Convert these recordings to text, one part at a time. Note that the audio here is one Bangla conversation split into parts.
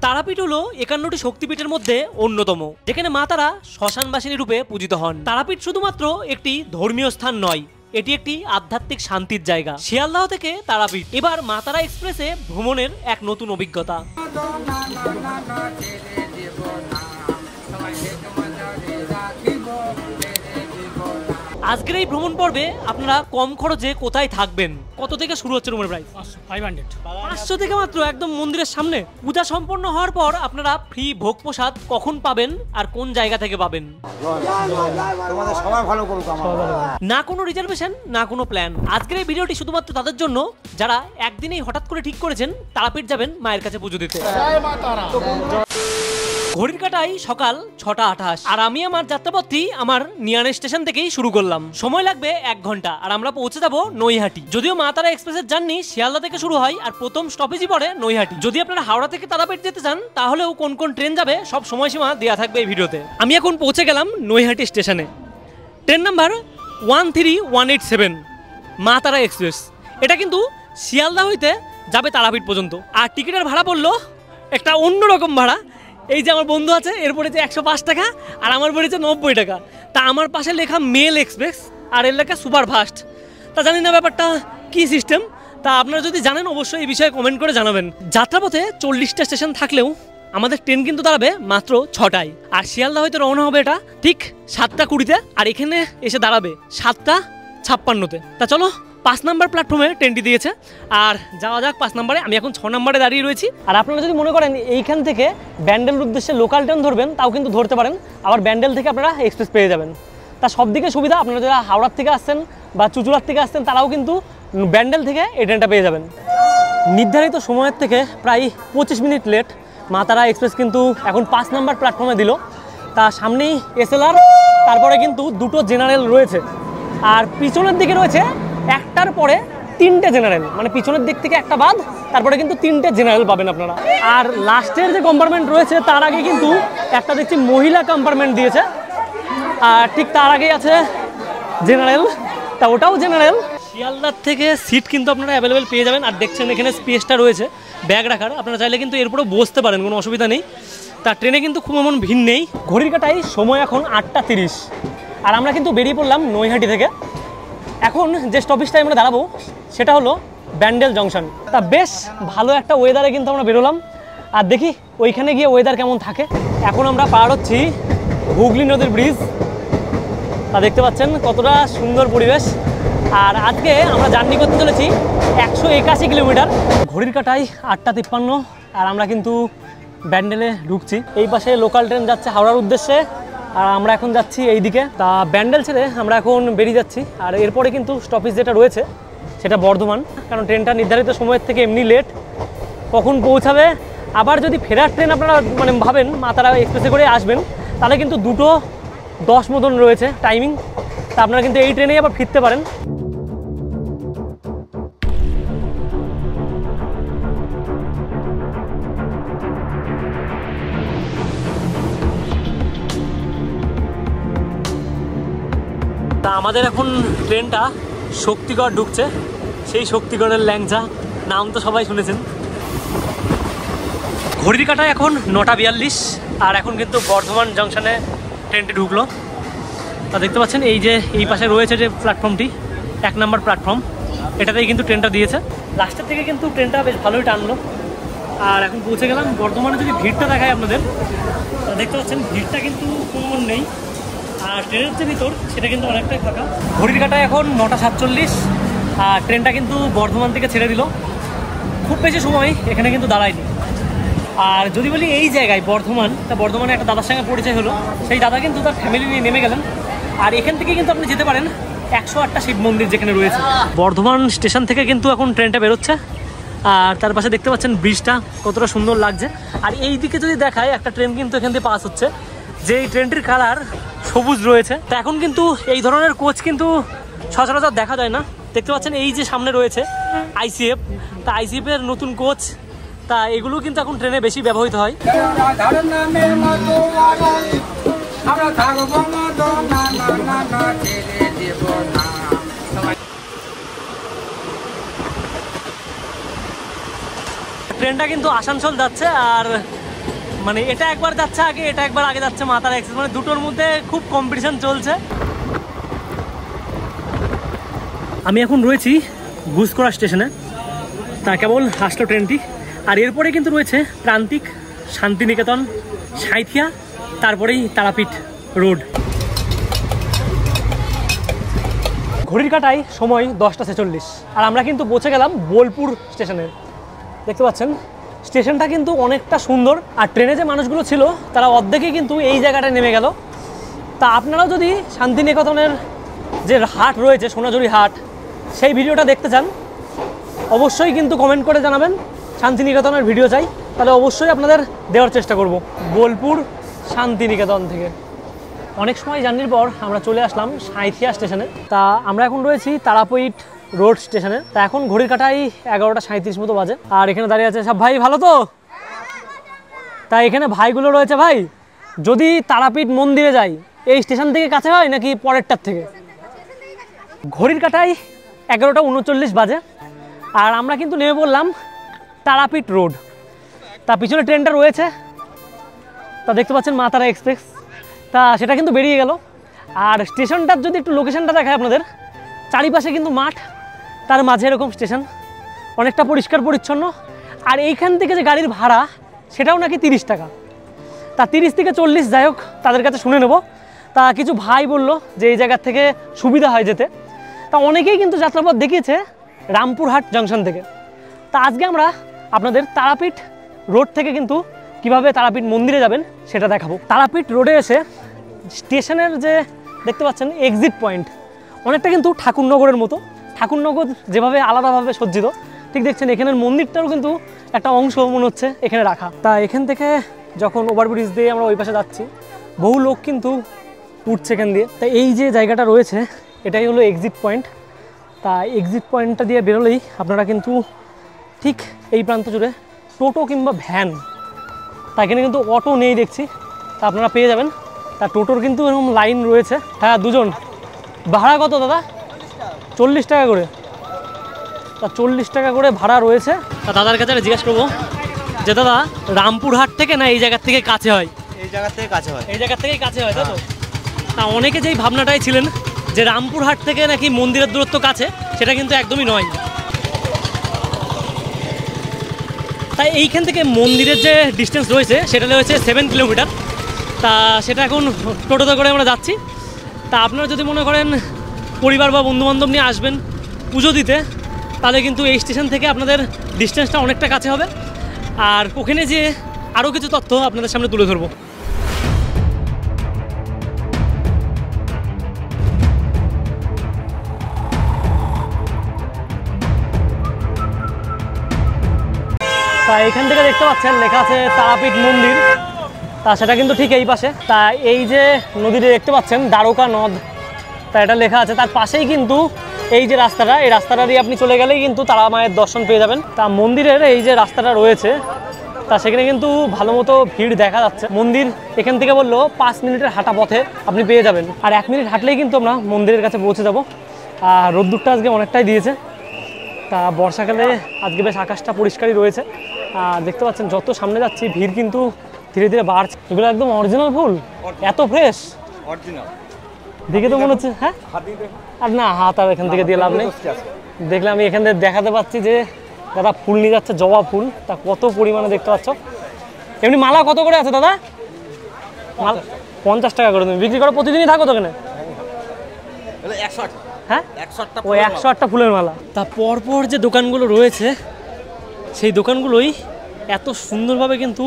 তারাপীঠ হলো 51টি শক্তিপীঠের মধ্যে অন্যতম, যেখানে মা তারা শ্মশানবাসিনী রূপে পূজিত হন। তারাপীঠ শুধুমাত্র একটি ধর্মীয় স্থান নয়, এটি একটি আধ্যাত্মিক শান্তির জায়গা। শিয়ালদহ থেকে তারাপীঠ এবার মা তারা এক্সপ্রেসে ভ্রমণের এক নতুন অভিজ্ঞতা। আজকের এই ভ্রমণ পর্বে আপনারা কম খরচে কোথায় থাকবেন, কত থেকে শুরু হচ্ছে রুমের প্রাইস? 500 থেকে মাত্র, একদম মন্দিরের সামনে। পূজা সম্পন্ন হওয়ার পর আপনারা ফ্রি ভোগ প্রসাদ কখন পাবেন আর কোন জায়গা থেকে পাবেন? না কোনো রিজার্ভেশন, না কোনো প্ল্যান। আজকের এই ভিডিওটি শুধুমাত্র তাদের জন্য যারা একদিনেই হঠাৎ করে ঠিক করেছেন তারাপীঠ যাবেন মায়ের কাছে পুজো দিতে। ঘড়ির কাটাই সকাল 6:28 আর আমি আমার যাত্রাপথটি আমার নিয়ারে স্টেশন থেকেই শুরু করলাম। সময় লাগবে 1 ঘন্টা আর আমরা পৌঁছে যাবো নৈহাটি। যদিও মা তারা এক্সপ্রেসের জার্নি শিয়ালদা থেকে শুরু হয় আর প্রথম স্টপেজই পড়ে নৈহাটি। যদি আপনারা হাওড়া থেকে তারাপীঠ যেতে চান তাহলেও কোন কোন ট্রেন যাবে সব সময়সীমা দেওয়া থাকবে এই ভিডিওতে। আমি এখন পৌঁছে গেলাম নৈহাটি স্টেশনে। ট্রেন নাম্বার 13187 মা তারা এক্সপ্রেস। এটা কিন্তু শিয়ালদা হইতে যাবে তারাপীঠ পর্যন্ত। আর টিকিটের ভাড়া পড়লো একটা অন্যরকম ভাড়া। এই যে আমার বন্ধু আছে এর পড়েছে 105 টাকা আর আমার পড়েছে 90 টাকা। তা আমার পাশে লেখা মেল এক্সপ্রেস আর এর লেখা সুপার ফাস্ট। তা জানি না ব্যাপারটা কি সিস্টেম, তা আপনারা যদি জানেন অবশ্যই এই বিষয়ে কমেন্ট করে জানাবেন। যাত্রাপথে 40টা স্টেশন থাকলেও আমাদের ট্রেন কিন্তু দাঁড়াবে মাত্র 6টায়। আর শিয়ালদা হয়তো রওনা হবে এটা ঠিক 7:20-তে আর এখানে এসে দাঁড়াবে 7:56-তে। তা চলো 5 নম্বর প্ল্যাটফর্মে ট্রেনটি দিয়েছে আর যাওয়া যাক 5 নম্বরে। আমি এখন 6 নম্বরে দাঁড়িয়ে রয়েছি। আর আপনারা যদি মনে করেন এইখান থেকে ব্যান্ডেলের উদ্দেশ্যে লোকাল ট্রেন ধরবেন তাও কিন্তু ধরতে পারেন, আবার ব্যান্ডেল থেকে আপনারা এক্সপ্রেস পেয়ে যাবেন। তা সব দিকে সুবিধা। আপনারা যারা হাওড়ার থেকে আসছেন বা চুচুড়ার থেকে আসছেন তারাও কিন্তু ব্যান্ডেল থেকে এই ট্রেনটা পেয়ে যাবেন। নির্ধারিত সময়ের থেকে প্রায় 25 মিনিট লেট মা তারা এক্সপ্রেস কিন্তু এখন 5 নম্বর প্ল্যাটফর্মে দিল। তা সামনেই এসএলআর, তারপরে কিন্তু 2টো জেনারেল রয়েছে আর পিছনের দিকে রয়েছে একটার পরে 3টে জেনারেল, মানে পিছনের দিক থেকে একটা বাদ, তারপরে কিন্তু 3টে জেনারেল পাবেন আপনারা। আর লাস্টের যে কম্পার্টমেন্ট রয়েছে তার আগে কিন্তু একটা দেখছি মহিলা কম্পার্টমেন্ট দিয়েছে আর ঠিক তার আগেই আছে জেনারেল। তা ওটাও জেনারেল। শিয়ালদার থেকে সিট কিন্তু আপনারা অ্যাভেলেবেল পেয়ে যাবেন। আর দেখছেন এখানে স্পেসটা রয়েছে ব্যাগ রাখার, আপনারা চাইলে কিন্তু এরপরেও বসতে পারেন, কোনো অসুবিধা নেই। তা ট্রেনে কিন্তু খুব এমন ভিড় নেই। ঘড়ির কাটাই সময় এখন 8:30 আর আমরা কিন্তু বেরিয়ে পড়লাম নৈহাটি থেকে। এখন যে স্টপেজটায় আমরা দাঁড়াবো সেটা হলো ব্যান্ডেল জংশন। তা বেশ ভালো একটা ওয়েদারে কিন্তু আমরা বেরোলাম আর দেখি ওইখানে গিয়ে ওয়েদার কেমন থাকে। এখন আমরা পার হচ্ছি হুগলি নদীর ব্রিজ। তা দেখতে পাচ্ছেন কতটা সুন্দর পরিবেশ। আর আজকে আমরা জার্নি করতে চলেছি 181 কিলোমিটার। ঘড়ির কাটাই 8:53 আর আমরা কিন্তু ব্যান্ডেলে ঢুকছি। এই পাশে লোকাল ট্রেন যাচ্ছে হাওড়ার উদ্দেশ্যে আর আমরা এখন যাচ্ছি এই দিকে। তা ব্যান্ডেল ছেড়ে আমরা এখন বেরিয়ে যাচ্ছি আর এরপরে কিন্তু স্টপেজ যেটা রয়েছে সেটা বর্ধমান, কারণ ট্রেনটা নির্ধারিত সময়ের থেকে এমনি লেট, কখন পৌঁছাবে। আবার যদি ফেরার ট্রেন আপনারা মানে ভাবেন মা তারা এক্সপ্রেসে করে আসবেন তাহলে কিন্তু 2:10 মতন রয়েছে টাইমিং। তা আপনারা কিন্তু এই ট্রেনেই আবার ফিরতে পারেন। তা আমাদের এখন ট্রেনটা শক্তিগড় ঢুকছে, সেই শক্তিগড়ের ল্যাংচা নাম তো সবাই শুনেছেন। ঘড়ির কাটায় এখন 9:42 আর এখন কিন্তু বর্ধমান জংশনে ট্রেনটি ঢুকলো। তা দেখতে পাচ্ছেন এই যে এই পাশে রয়েছে যে প্ল্যাটফর্মটি 1 নম্বর প্ল্যাটফর্ম, এটাতেই কিন্তু ট্রেনটা দিয়েছে। লাস্টের থেকে কিন্তু ট্রেনটা বেশ ভালোই টানলো আর এখন পৌঁছে গেলাম বর্ধমানে। যদি ভিড়টা দেখায় আপনাদের, দেখতে পাচ্ছেন ভিড়টা কিন্তু কমন নেই আর ট্রেনের যে ভিতর সেটা কিন্তু অনেকটাই ফাঁকা। ঘড়ির কাটায় এখন 9:47 আর ট্রেনটা কিন্তু বর্ধমান থেকে ছেড়ে দিল। খুব বেশি সময় এখানে কিন্তু দাঁড়ায়নি। আর যদি বলি এই জায়গায় বর্ধমান, তা বর্ধমানে একটা দাদার সঙ্গে পরিচয় হলো, সেই দাদা কিন্তু তার ফ্যামিলি নিয়ে নেমে গেলেন। আর এখান থেকে কিন্তু আপনি যেতে পারেন 108টা শিব মন্দির যেখানে রয়েছে। বর্ধমান স্টেশন থেকে কিন্তু এখন ট্রেনটা বেরোচ্ছে আর তার পাশে দেখতে পাচ্ছেন ব্রিজটা কতটা সুন্দর লাগছে। আর এই দিকে যদি দেখায় একটা ট্রেন কিন্তু এখান থেকে পাস হচ্ছে, যে এই ট্রেনটির কালার সবুজ রয়েছে। তা এখন কিন্তু এই ধরনের কোচ কিন্তু সচরাচর দেখা যায় না। দেখতে পাচ্ছেন এই যে সামনে রয়েছে আইসিএফ, তা আইসিএফ এর নতুন কোচ। তা এগুলো কিন্তু এখন ট্রেনে বেশি ব্যবহৃত হয়। ট্রেনটা কিন্তু আসানসোল যাচ্ছে আর মানে এটা একবার যাচ্ছে আগে, এটা একবার আগে যাচ্ছে মা তারা এক্সপ্রেস, মানে দুটোর মধ্যে খুব কম্পিটিশন চলছে। আমি এখন রয়েছি গুসকরা স্টেশনে, তা কেবল আসলো ট্রেনটি। আর এরপরে কিন্তু রয়েছে প্রান্তিক, শান্তিনিকেতন, সাঁইথিয়া, তারপরেই তারাপীঠ রোড। ঘড়ির কাঁটায় সময় 10টা 46, আর আমরা কিন্তু পৌঁছে গেলাম বোলপুর স্টেশনে। দেখতে পাচ্ছেন স্টেশনটা কিন্তু অনেকটা সুন্দর, আর ট্রেনে যে মানুষগুলো ছিল তারা অর্ধেকই কিন্তু এই জায়গাটায় নেমে গেল। তা আপনারাও যদি শান্তিনিকেতনের যে হাট রয়েছে, সোনাঝুরি হাট, সেই ভিডিওটা দেখতে চান অবশ্যই কিন্তু কমেন্ট করে জানাবেন শান্তিনিকেতনের ভিডিও চাই, তাহলে অবশ্যই আপনাদের দেওয়ার চেষ্টা করব। বোলপুর শান্তিনিকেতন থেকে অনেক সময় জার্নির পর আমরা চলে আসলাম সাঁইথিয়া স্টেশনে। তা আমরা এখন রয়েছি তারাপীঠ রোড স্টেশনে। তা এখন ঘড়ির কাঁটায় 11টা 37 মতো বাজে, আর এখানে দাঁড়িয়ে আছে সব ভাই। ভালো তো? তাই এখানে ভাইগুলো রয়েছে। ভাই, যদি তারাপীঠ মন্দিরে যাই এই স্টেশন থেকে কাছে হয় নাকি পরেরটার থেকে? ঘড়ির কাঁটায় 11টা 39 বাজে, আর আমরা কিন্তু নেমে পড়লাম তারাপীঠ রোড। তা পিছনে ট্রেনটা রয়েছে, তা দেখতে পাচ্ছেন মা তারা এক্সপ্রেস। তা সেটা কিন্তু বেরিয়ে গেল। আর স্টেশনটার যদি একটু লোকেশনটা দেখায় আপনাদের, চারিপাশে কিন্তু মাঠ, তার মাঝে এরকম স্টেশন, অনেকটা পরিষ্কার পরিচ্ছন্ন। আর এইখান থেকে যে গাড়ির ভাড়া সেটাও নাকি 30 টাকা। তা 30 থেকে 40, যাই হোক তাদের কাছে শুনে নেব। তা কিছু ভাই বলল যে এই জায়গার থেকে সুবিধা হয় যেতে। তা অনেকেই কিন্তু যাত্রাপথ দেখিয়েছে রামপুরহাট জাংশন থেকে। তা আজকে আমরা আপনাদের তারাপীঠ রোড থেকে কিন্তু কিভাবে তারাপীঠ মন্দিরে যাবেন সেটা দেখাবো। তারাপীঠ রোডে এসে স্টেশনের যে দেখতে পাচ্ছেন এক্সিট পয়েন্ট, অনেকটা কিন্তু ঠাকুরনগরের মতো। ঠাকুরনগর যেভাবে আলাদাভাবে সজ্জিত, ঠিক দেখছেন এখানের মন্দিরটারও কিন্তু একটা অংশ মনে হচ্ছে এখানে রাখা। তা এখান থেকে যখন ওভারব্রিজ দিয়ে আমরা ওই পাশে যাচ্ছি, বহু লোক কিন্তু উঠছে এখান দিয়ে। তা এই যে জায়গাটা রয়েছে এটাই হলো এক্সিট পয়েন্ট। তা এক্সিট পয়েন্টটা দিয়ে বেরোলেই আপনারা কিন্তু ঠিক এই প্রান্ত জুড়ে টোটো কিংবা ভ্যান, তা এখানে কিন্তু অটো নেই দেখছি, তা আপনারা পেয়ে যাবেন। তা টোটোর কিন্তু এরকম লাইন রয়েছে। হ্যাঁ, দুজন। ভাড়া কত দাদা? 40 টাকা করে। তা 40 টাকা করে ভাড়া রয়েছে। তা দাদার কাছে জিজ্ঞাসা করবো যে দাদা রামপুরহাট থেকে না এই জায়গার থেকে কাছে হয়? এই জায়গা থেকে কাছে হয়। এই জায়গার থেকেই কাছে হয়, তাই তো? তা অনেকে যেই ভাবনাটাই ছিলেন যে রামপুরহাট থেকে নাকি মন্দিরের দূরত্ব কাছে, সেটা কিন্তু একদমই নয়। তাই এইখান থেকে মন্দিরের যে ডিস্টেন্স রয়েছে সেটা রয়েছে 7 কিলোমিটার। তা সেটা এখন টোটোতে করে আমরা যাচ্ছি। তা আপনারা যদি মনে করেন পরিবার বা বন্ধুবান্ধব নিয়ে আসবেন পুজো দিতে, তাহলে কিন্তু এই স্টেশন থেকে আপনাদের ডিস্টেন্সটা অনেকটা কাছে হবে। আর ওখানে যে আরও কিছু তথ্য আপনাদের সামনে তুলে ধরবো। তা এখান থেকে দেখতে পাচ্ছেন লেখা আছে তারাপীঠ মন্দির। তা সেটা কিন্তু ঠিক এই পাশে। তা এই যে নদীটা দেখতে পাচ্ছেন দ্বারকা নদ, তা এটা লেখা আছে। তার পাশেই কিন্তু এই যে রাস্তাটা, এই রাস্তাটা দিয়ে আপনি চলে গেলেই কিন্তু তারা মায়ের দর্শন পেয়ে যাবেন। তা মন্দিরের এই যে রাস্তাটা রয়েছে, তা সেখানে কিন্তু ভালো মতো ভিড় দেখা যাচ্ছে। মন্দির এখান থেকে বললো 5 মিনিটের হাঁটা পথে আপনি পেয়ে যাবেন। আর 1 মিনিট হাঁটলেই কিন্তু আমরা মন্দিরের কাছে পৌঁছে যাব। আর রোদ্দুরটা আজকে অনেকটাই দিয়েছে। তা বর্ষাকালে আজকে বেশ আকাশটা পরিষ্কারই রয়েছে। আর দেখতে পাচ্ছেন যত সামনে যাচ্ছি ভিড় কিন্তু ধীরে ধীরে বাড়ছে। এগুলো একদম অরিজিনাল ফুল, এত ফ্রেশ দেখে তো মনে হচ্ছে। হ্যাঁ, আর না হাত আর এখান থেকে দিয়ে লাভ নেই। দেখলে আমি এখান থেকে দেখাতে পাচ্ছি যে দাদা ফুল নিয়ে যাচ্ছে, জবা ফুল। তা কত পরিমাণে দেখতে পাচ্ছ। এমনি মালা কত করে আছে দাদা? 50 টাকা করে। তুমি বিক্রি করো প্রতিদিনই? থাকো তো এখানে? হ্যাঁ, ও 108টা ফুলের মালা। তা পরপর যে দোকানগুলো রয়েছে সেই দোকানগুলোই এত সুন্দরভাবে কিন্তু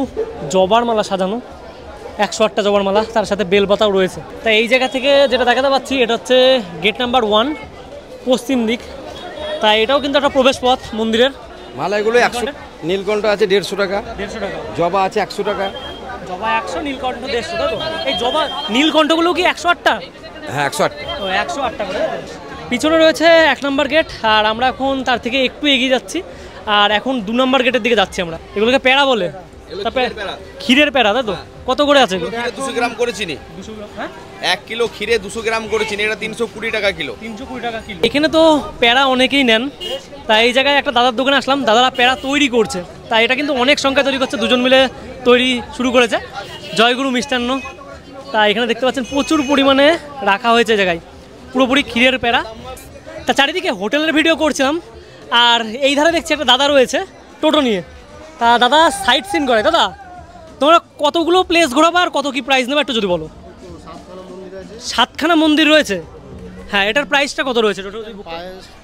জবার মালা সাজানো। 108টা জবার মালা, তার সাথে বেলপাতাও রয়েছে। তাই এই জায়গা থেকে যেটা দেখাতে পাচ্ছি এটা হচ্ছে গেট নাম্বার 1, পশ্চিম দিক। তাই এটাও কিন্তু একটা প্রবেশ পথ মন্দিরের। মালা এগুলো 100, নীলকণ্ঠ আছে 150 টাকা, 150 টাকা, জবা আছে 100 টাকা। জবা 100, নীলকণ্ঠ 150, তাই তো? এই জবা নীলকণ্ঠগুলো কি 108টা? হ্যাঁ, 108। ও 108 টাকা। পিছনে রয়েছে 1 নম্বর গেট, আর আমরা এখন তার থেকে একটু এগিয়ে যাচ্ছি। আর এখন 2 নম্বর গেটের দিকে যাচ্ছি আমরা। এগুলোকে প্যারা বলে। ক্ষীরের প্যারা, তাই তো? কত করে আছে? 200 গ্রাম করে চিনি। 200 গ্রাম? হ্যাঁ, 1 কিলো ক্ষীরে 200 গ্রাম করে চিনি, এটা 320 টাকা কিলো। 320 টাকা কিলো। এখানে তো প্যারা অনেকেই নেন। তাই এই জায়গায় একটা দাদার দোকানে আসলাম, দাদারা প্যারা তৈরি করছে। তাই এটা কিন্তু অনেক সংখ্যা তৈরি করছে, দুজন মিলে তৈরি শুরু করেছে, জয়গুরু মিষ্টান্ন। তা এখানে দেখতে পাচ্ছেন প্রচুর পরিমাণে রাখা হয়েছে জায়গায়, পুরোপুরি ক্ষীরের প্যারা। তা চারিদিকে হোটেলের ভিডিও করছিলাম, আর এই ধারে দেখছি একটা দাদা রয়েছে টোটো নিয়ে। তা দাদা সাইট সিন করে। দাদা তোমরা কতগুলো প্লেস ঘোরাবে আর কত কি প্রাইস নেবে একটু যদি বলো। 7খানা মন্দির রয়েছে। হ্যাঁ, এটার প্রাইসটা কত রয়েছে? টোটো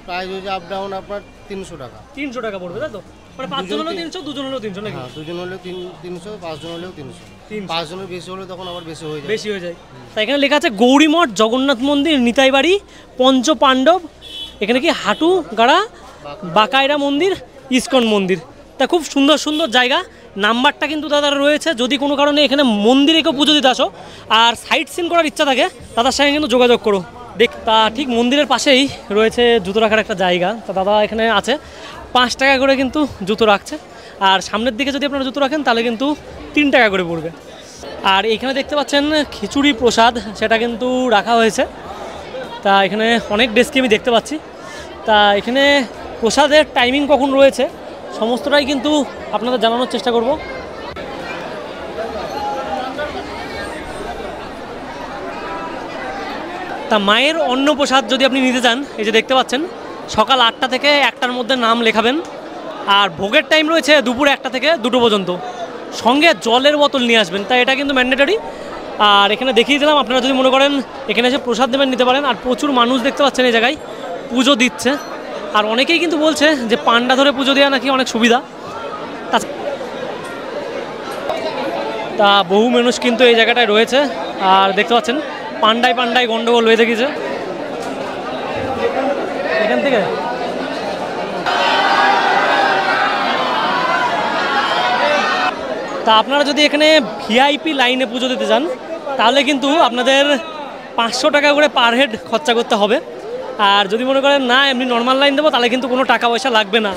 প্রাইস হচ্ছে আপ ডাউন আপনার 300 টাকা। 300 টাকা পড়বে, তাই তো? মানে 5 জন হলেও 300, 2 জন হলেও 300 নাকি? হ্যাঁ, 2 জন হলেও 300, 5 জন হলেও 300। 5 জনের বেশি হলে তখন আবার বেশি হয়ে যায়। বেশি হয়ে যায়। তাই এখানে লেখা আছে গৌরী মঠ, জগন্নাথ মন্দির, নিতাই বাড়ি, পঞ্চ পাণ্ডব, এখানে কি হাটু গাড়া, বাকাইরা মন্দির, ইস্কন মন্দির। তা খুব সুন্দর সুন্দর জায়গা। নাম্বারটা কিন্তু দাদার রয়েছে, যদি কোনো কারণে এখানে মন্দিরে কেউ পুজো দিতে আসো আর সাইট সিন করার ইচ্ছা থাকে দাদার সঙ্গে কিন্তু যোগাযোগ করো। দেখ, তা ঠিক মন্দিরের পাশেই রয়েছে জুতো রাখার একটা জায়গা। তা দাদা এখানে আছে, 5 টাকা করে কিন্তু জুতো রাখছে। আর সামনের দিকে যদি আপনারা জুতো রাখেন তাহলে কিন্তু 3 টাকা করে পড়বে। আর এখানে দেখতে পাচ্ছেন খিচুড়ি প্রসাদ, সেটা কিন্তু রাখা হয়েছে। তা এখানে অনেক ডেস্কে আমি দেখতে পাচ্ছি। তা এখানে প্রসাদের টাইমিং কখন রয়েছে সমস্তটাই কিন্তু আপনাদের জানানোর চেষ্টা করব। তা মায়ের অন্নপ্রসাদ যদি আপনি নিতে চান, এই যে দেখতে পাচ্ছেন সকাল 8টা থেকে 1টার মধ্যে নাম লেখাবেন। আর ভোগের টাইম রয়েছে দুপুর 1টা থেকে 2টো পর্যন্ত। সঙ্গে জলের বোতল নিয়ে আসবেন, তাই এটা কিন্তু ম্যান্ডেটরি। আর এখানে দেখিয়ে দিলাম, আপনারা যদি মনে করেন এখানে এসে প্রসাদ দেবেন নিতে পারেন। আর প্রচুর মানুষ দেখতে পাচ্ছেন এই জায়গায় পুজো দিচ্ছে। আর অনেকেই কিন্তু বলছে যে পান্ডা ধরে পুজো দেওয়া নাকি অনেক সুবিধা। তা বহু মানুষ কিন্তু এই জায়গাটায় রয়েছে। আর দেখতে পাচ্ছেন পান্ডায় পান্ডায় গন্ডগোল হয়ে গেছে এখান থেকে। তা আপনারা যদি এখানে ভিআইপি লাইনে পুজো দিতে চান তাহলে কিন্তু আপনাদের 500 টাকা করে পার হেড খরচা করতে হবে। আর যদি মনে করেন না এমনি নর্মাল লাইন দেবো তাহলে কিন্তু কোনো টাকা পয়সা লাগবে না।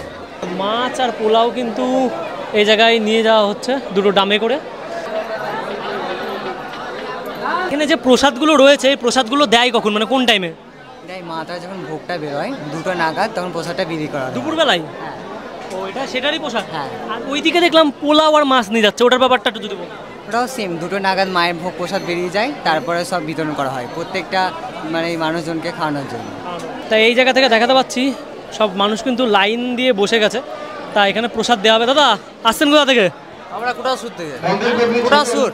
মাছ আর পোলাও কিন্তু এই জায়গায় নিয়ে যাওয়া হচ্ছে 2টো ডামে করে। এখানে যে প্রসাদগুলো রয়েছে এই প্রসাদগুলো দেয় কখন, মানে কোন টাইমে? দেয় মাথা যখন ভোগটা বেরোয় 2টো নাগাদ, তখন প্রসাদটা বিক্রি করা হয় দুপুরবেলায়। হ্যাঁ। ও, এটা সেটারই প্রসাদ। হ্যাঁ। আর ওইদিকে দেখলাম পোলাও আর মাছ নিয়ে যাচ্ছে, ওটার ব্যাপারটা একটু যদি বল। ওটাও সেম, 2টো নাগাদ মায়ের ভোগ প্রসাদ বেরিয়ে যায়, তারপরে সব বিতরণ করা হয় প্রত্যেকটা মানে মানুষজনকে খাওয়ানোর জন্য। তাই এই জায়গা থেকে দেখাতে পাচ্ছি সব মানুষ কিন্তু লাইন দিয়ে বসে গেছে। তা এখানে প্রসাদ দেওয়া হবে। দাদা আসছেন কোথা থেকে? আমরা কোটাসুর থেকে। কোটাসুর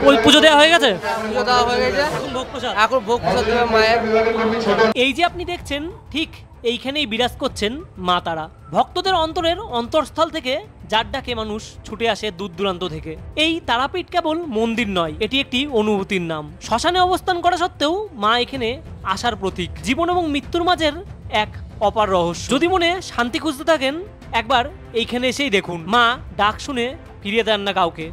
ওই পুজো দেওয়া হয়ে গেছে, পুজো দেওয়া হয়ে গেছে, এখন ভোগ প্রসাদ। এখন ভোগ প্রসাদ দেবে মায়ের। এই যে আপনি দেখছেন ঠিক এইখানেই বিরাজ করছেন মা তারা। ভক্তদের অন্তরের অন্তরস্থল থেকে যার ডাকে মানুষ ছুটে আসে দূর দূরান্ত থেকে। এই তারাপীঠ কেবল মন্দির নয়, এটি একটি অনুভূতির নাম। শ্মশানে অবস্থান করা সত্ত্বেও মা এখানে আশার প্রতীক, জীবন এবং মৃত্যুর মাঝের এক অপার রহস্য। যদি মনে শান্তি খুঁজতে থাকেন একবার এইখানে এসেই দেখুন, মা ডাক শুনে ফিরিয়ে দেন না কাউকে।